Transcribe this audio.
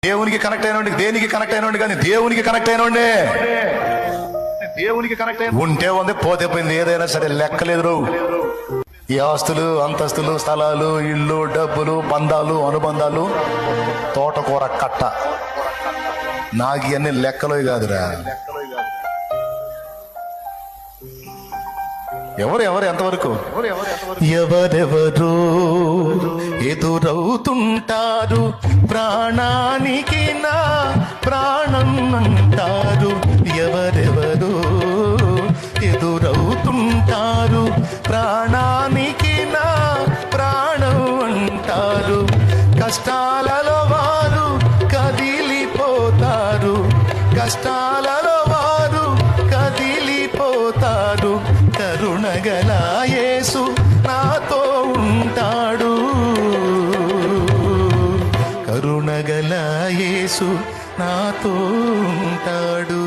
దేవునికి కనెక్ట్ అయినండి, దేనికి కనెక్ట్ అయినండి, కానీ దేవునికి కనెక్ట్ అయినండి. దేవునికి కనెక్ట్ అయిన ఉంటే ఉంది, పోతే పోయింది. ఏదైనా సరే లెక్కలేదు. ఈ ఆస్తులు, అంతస్తులు, స్థలాలు, ఇళ్ళు, డబ్బులు, బంధాలు, అనుబంధాలు, తోటకూర కట్ట, నాకు ఇవన్నీ లెక్కలో కాదురా. ఎవరు ఎంతవరకు ఎవరెవరు ఎదురవుతుంటారు, ప్రాణానికి నా ప్రాణం అంటారు. ఎవరెవరు ఎదురవుతుంటారు, ప్రాణానికి నా ప్రాణం అంటారు. కష్టాలలో వారు కదిలిపోతారు, కష్టాలలో వారు కదిలిపోతారు. కరుణగల యేసు నాతో ఉంటాడు, కరుణగల యేసు నాతో ఉంటాడు.